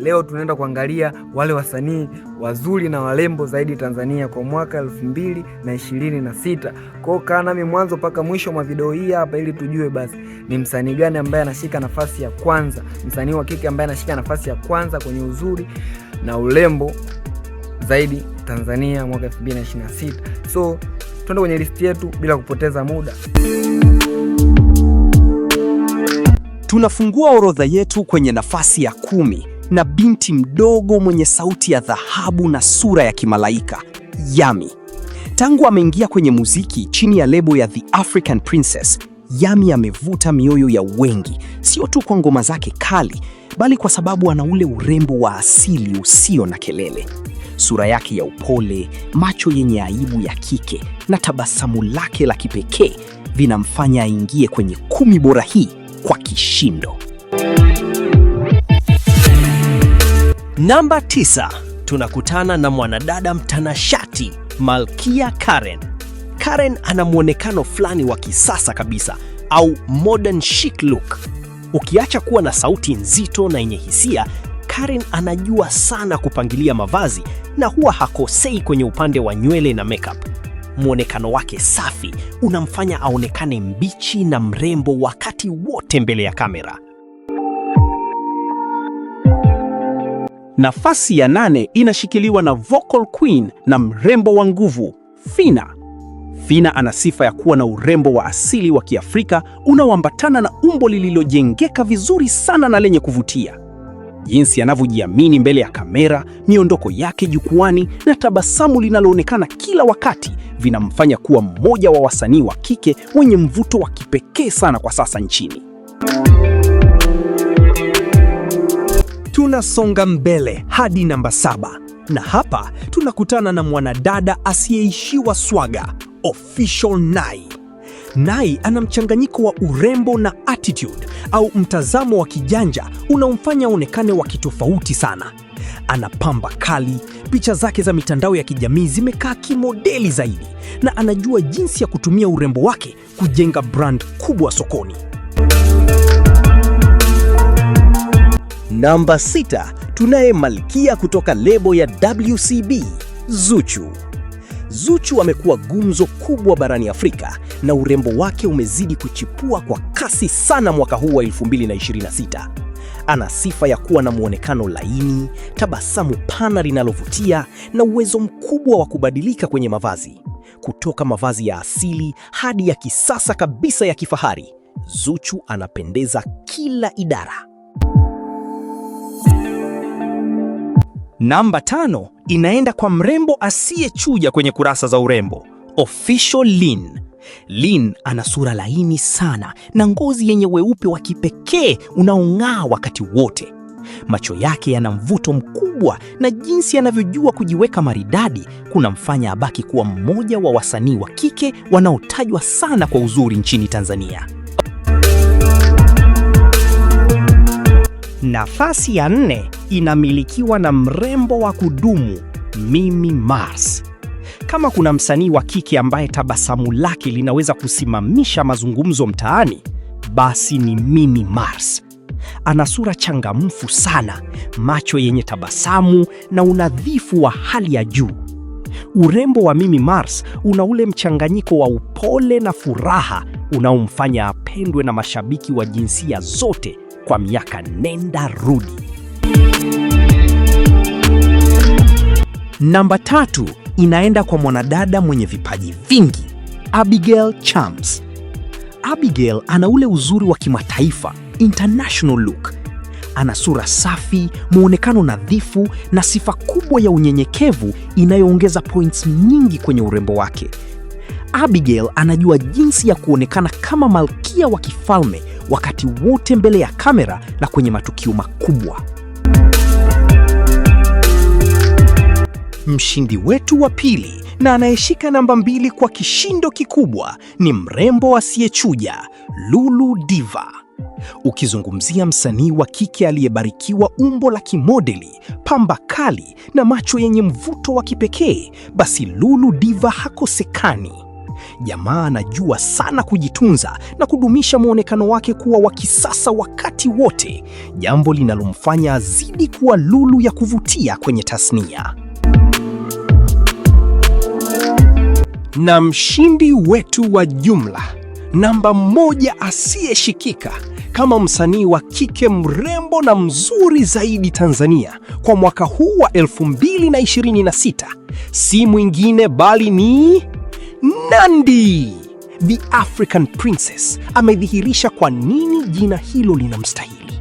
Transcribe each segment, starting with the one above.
Leo tunaenda kuangalia wale wasanii wazuri na warembo zaidi Tanzania kwa mwaka 2026. Kwa kaa nami mwanzo mpaka mwisho mwa video hii hapa ili tujue basi ni msanii gani ambaye anashika nafasi ya kwanza, msanii wa kike ambaye anashika nafasi ya kwanza kwenye uzuri na urembo zaidi Tanzania mwaka 2026. So tuende kwenye listi yetu bila kupoteza muda. Tunafungua orodha yetu kwenye nafasi ya 10 na binti mdogo mwenye sauti ya dhahabu na sura ya kimalaika, Yammy. Tangu ameingia kwenye muziki chini ya lebo ya The African Princess, Yammy amevuta mioyo ya wengi, sio tu kwa ngoma zake kali, bali kwa sababu ana ule urembo wa asili usio na kelele. Sura yake ya upole, macho yenye aibu ya kike na tabasamu lake la kipekee vinamfanya aingie kwenye 10 bora hii kwa kishindo. Namba 9, tunakutana na mwanadada mtanashati, Malkia Karen. Karen ana muonekano fulani wa kisasa kabisa, au modern chic look. Ukiacha kuwa na sauti nzito na yenye hisia, Karen anajua sana kupangilia mavazi na huwa hakosei kwenye upande wa nywele na makeup. Muonekano wake safi unamfanya aonekane mbichi na mrembo wakati wote mbele ya kamera. Nafasi ya 8 inashikiliwa na vocal queen na mrembo wa nguvu, Phina. Phina ana sifa ya kuwa na urembo wa asili wa Kiafrika unaoambatana na umbo lililojengeka vizuri sana na lenye kuvutia. Jinsi anavyojiamini mbele ya kamera, miondoko yake jukwani na tabasamu linaloonekana kila wakati vinamfanya kuwa mmoja wa wasanii wa kike wenye mvuto wa kipekee sana kwa sasa nchini. Tunasonga mbele hadi namba 7, na hapa tunakutana na mwanadada asiyeishiwa swaga, Official Nai. Nai ana mchanganyiko wa urembo na attitude au mtazamo wa kijanja unaomfanya aonekane wa kitofauti sana. Ana pamba kali, picha zake za mitandao ya kijamii zimekaa kimodeli zaidi, na anajua jinsi ya kutumia urembo wake kujenga brand kubwa sokoni. Namba 6, tunaye malkia kutoka lebo ya WCB, Zuchu. Zuchu amekuwa gumzo kubwa barani Afrika na urembo wake umezidi kuchipua kwa kasi sana mwaka huu wa 2026. Ana sifa ya kuwa na muonekano laini, tabasamu pana linalovutia na uwezo mkubwa wa kubadilika kwenye mavazi. Kutoka mavazi ya asili hadi ya kisasa kabisa ya kifahari, Zuchu anapendeza kila idara. Namba 5 inaenda kwa mrembo asiyechuja kwenye kurasa za urembo, Official Lynn. Lynn ana sura laini sana na ngozi yenye weupe wa kipekee unaong'aa wakati wote. Macho yake yana mvuto mkubwa na jinsi anavyojua kujiweka maridadi kunamfanya abaki kuwa mmoja wa wasanii wa kike wanaotajwa sana kwa uzuri nchini Tanzania. Nafasi ya 4 inamilikiwa na mrembo wa kudumu, Mimi Mars. Kama kuna msanii wa kike ambaye tabasamu lake linaweza kusimamisha mazungumzo mtaani, basi ni Mimi Mars. Ana sura changamfu sana, macho yenye tabasamu na unadhifu wa hali ya juu. Urembo wa Mimi Mars una ule mchanganyiko wa upole na furaha unaomfanya apendwe na mashabiki wa jinsia zote kwa miaka nenda rudi. Namba 3 inaenda kwa mwanadada mwenye vipaji vingi, Abigail Chams. Abigail ana ule uzuri wa kimataifa, international look. Ana sura safi, muonekano nadhifu na sifa kubwa ya unyenyekevu inayoongeza points nyingi kwenye urembo wake. Abigail anajua jinsi ya kuonekana kama malkia wa kifalme wakati wote mbele ya kamera na kwenye matukio makubwa. Mshindi wetu wa pili na anayeshika namba 2 kwa kishindo kikubwa ni mrembo asiyechuja, Lulu Diva. Ukizungumzia msanii wa kike aliyebarikiwa umbo la kimodeli, pamba kali na macho yenye mvuto wa kipekee, basi Lulu Diva hakosekani. Jamaa anajua sana kujitunza na kudumisha muonekano wake kuwa wa kisasa wakati wote, jambo linalomfanya azidi kuwa lulu ya kuvutia kwenye tasnia. Na mshindi wetu wa jumla, namba 1 asiyeshikika kama msanii wa kike mrembo na mzuri zaidi Tanzania kwa mwaka huu wa 2026, si mwingine bali ni Nandy, the African Princess. Amedhihirisha kwa nini jina hilo linamstahili.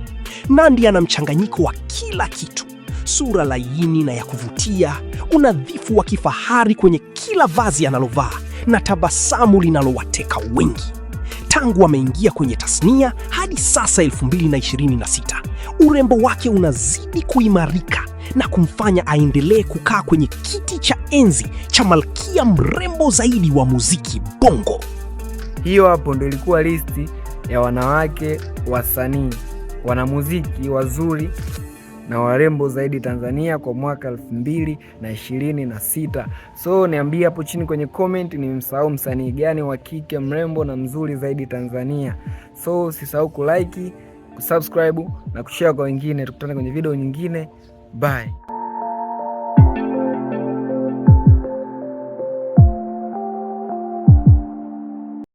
Nandy ana mchanganyiko wa kila kitu: sura laini na ya kuvutia, unadhifu wa kifahari kwenye kila vazi analovaa, na tabasamu linalowateka wengi. Tangu ameingia kwenye tasnia hadi sasa 2026, urembo wake unazidi kuimarika na kumfanya aendelee kukaa kwenye kiti cha enzi cha malkia mrembo zaidi wa muziki Bongo. Hiyo hapo ndio ilikuwa listi ya wanawake wasanii, wanamuziki wazuri na warembo zaidi Tanzania kwa mwaka 2026. So niambie hapo chini kwenye comment ni msahau msanii gani wa kike mrembo na mzuri zaidi Tanzania. So usisahau kulike, kusubscribe na kushare kwa wengine. Tukutane kwenye video nyingine. Bye.